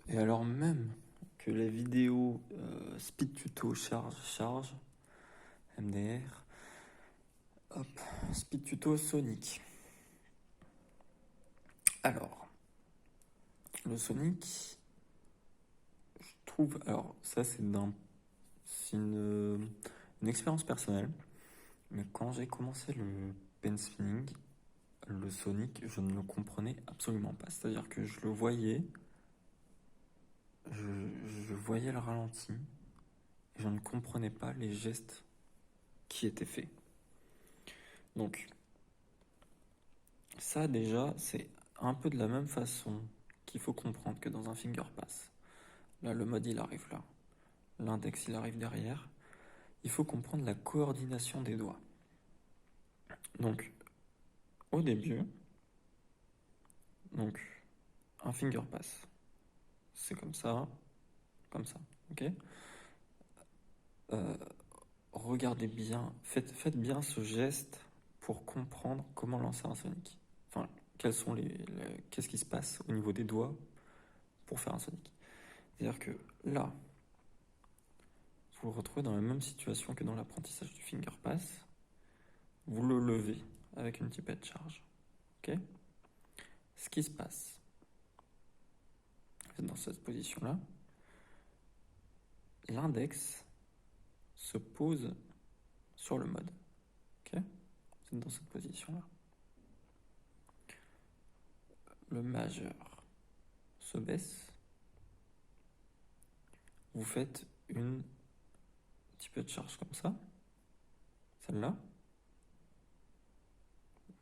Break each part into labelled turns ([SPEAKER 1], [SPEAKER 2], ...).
[SPEAKER 1] Et alors même que les vidéos speed tuto charge, MDR, hop, speed tuto Sonic. Alors, le Sonic, je trouve, alors ça c'est une expérience personnelle, mais quand j'ai commencé le pen spinning, le Sonic, je ne le comprenais absolument pas. C'est-à-dire que je le voyais, je voyais le ralenti, et je ne comprenais pas les gestes qui étaient faits. Donc, ça déjà, c'est un peu de la même façon qu'il faut comprendre que dans un finger pass. Là, le mode il arrive là, l'index il arrive derrière. Il faut comprendre la coordination des doigts. Donc, au début, donc un finger pass, c'est comme ça, ok. Regardez bien, faites bien ce geste pour comprendre comment lancer un Sonic. Enfin, qu'est-ce qui se passe au niveau des doigts pour faire un Sonic. C'est-à-dire que là, vous vous retrouvez dans la même situation que dans l'apprentissage du finger pass. Vous le levez avec une tipette charge. Ok. Ce qui se passe, dans cette position-là, l'index se pose sur le mode. Ok. Vous êtes dans cette position-là. Le majeur se baisse. Vous faites une tipette charge comme ça. Celle-là.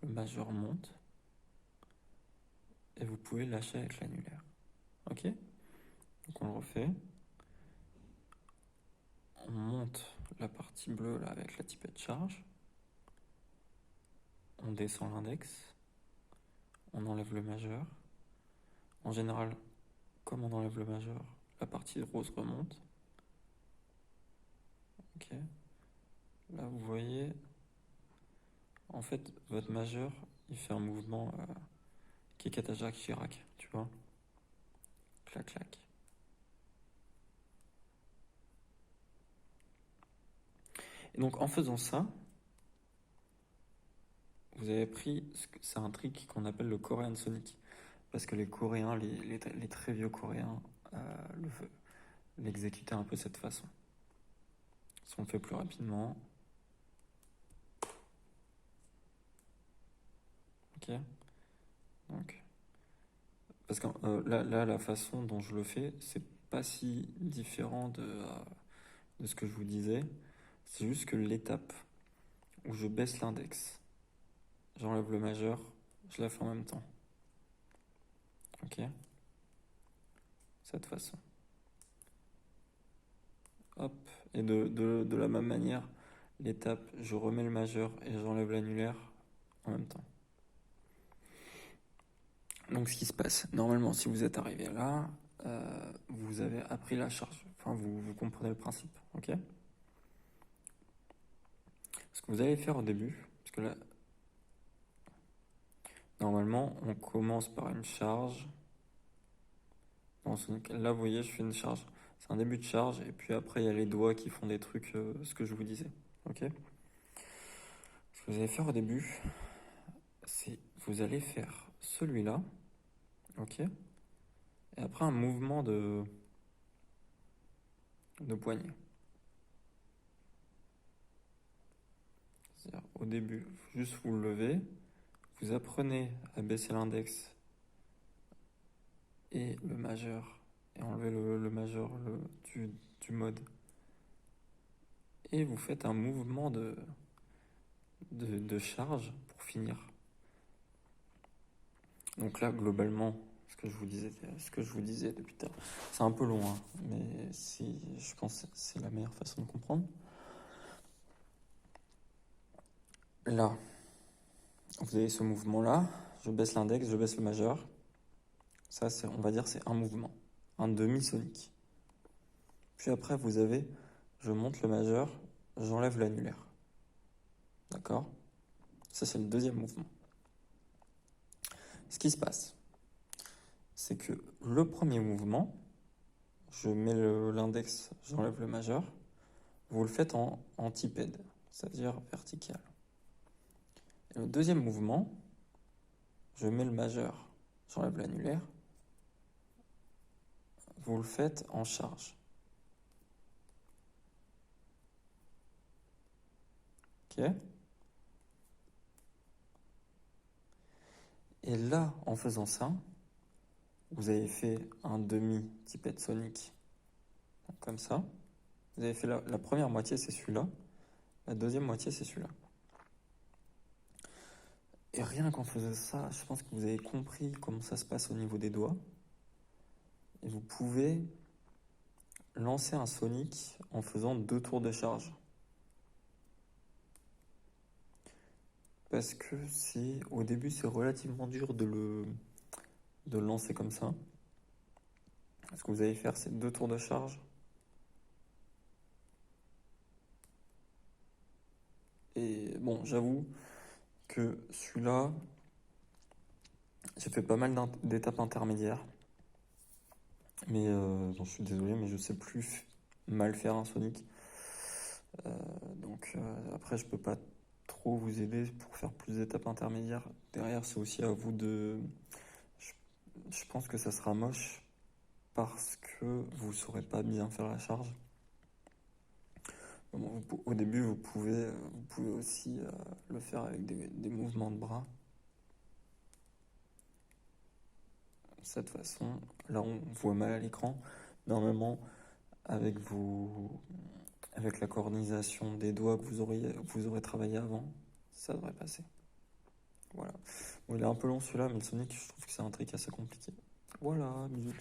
[SPEAKER 1] Le majeur monte. Et vous pouvez lâcher avec l'annulaire. Ok. Donc on le refait. On monte la partie bleue là avec la tipette charge. On descend l'index. On enlève le majeur. En général, comme on enlève le majeur, la partie rose remonte. Ok. Là, vous voyez, en fait, votre majeur, il fait un mouvement qui est Kata Chirac, tu vois. Clac, clac. Et donc, en faisant ça, vous avez pris, c'est un trick qu'on appelle le Korean Sonic. Parce que les Coréens, les très vieux Coréens, l'exécutaient un peu de cette façon. Si on le fait plus rapidement. Ok. Donc, parce que là, la façon dont je le fais, c'est pas si différent de ce que je vous disais. C'est juste que l'étape où je baisse l'index, j'enlève le majeur, je la fais en même temps. Ok. Cette façon. Hop. Et de la même manière, l'étape, je remets le majeur et j'enlève l'annulaire en même temps. Donc ce qui se passe, normalement, si vous êtes arrivé là, vous avez appris la charge. Enfin, vous comprenez le principe, ok. Ce que vous allez faire au début, parce que là, normalement, on commence par une charge. Là, vous voyez, je fais une charge. C'est un début de charge, et puis après, il y a les doigts qui font des trucs, ce que je vous disais, ok. Ce que vous allez faire au début, c'est vous allez faire celui-là, ok. Et après, un mouvement de poignet. C'est-à-dire, au début, juste vous le levez, vous apprenez à baisser l'index et le majeur, et enlever le majeur du mode. Et vous faites un mouvement de charge pour finir. Donc là, globalement, ce que je vous disais depuis tout à l'heure, c'est un peu long, hein, mais je pense que c'est la meilleure façon de comprendre. Là, vous avez ce mouvement-là, je baisse l'index, je baisse le majeur. Ça, on va dire, c'est un mouvement, un demi-sonic. Puis après, vous avez, je monte le majeur, j'enlève l'annulaire. D'accord? Ça, c'est le deuxième mouvement. Ce qui se passe, c'est que le premier mouvement, je mets l'index, j'enlève le majeur. Vous le faites en antipède, c'est-à-dire vertical. Et le deuxième mouvement, je mets le majeur, j'enlève l'annulaire. Vous le faites en charge. Ok? Et là, en faisant ça, vous avez fait un demi-tipette sonique, comme ça. Vous avez fait la première moitié, c'est celui-là. La deuxième moitié, c'est celui-là. Et rien qu'en faisant ça, je pense que vous avez compris comment ça se passe au niveau des doigts. Et vous pouvez lancer un sonic en faisant 2 tours de charge. Parce que au début, c'est relativement dur de le lancer comme ça. Ce que vous allez faire, c'est 2 tours de charge. Et bon, j'avoue que celui-là, j'ai fait pas mal d'étapes intermédiaires. Mais je suis désolé, mais je sais plus mal faire un sonic. Donc après, je peux pas trop vous aider pour faire plus d'étapes intermédiaires. Derrière, c'est aussi à vous de... Je pense que ça sera moche parce que vous saurez pas bien faire la charge. Bon, au début, vous pouvez aussi le faire avec des mouvements de bras. De cette façon, là on voit mal à l'écran. Normalement, avec la coordination des doigts que vous aurez travaillé avant, ça devrait passer. Voilà. Bon, il est un peu long celui-là, mais le Sonic, je trouve que c'est un trick assez compliqué. Voilà, bisous.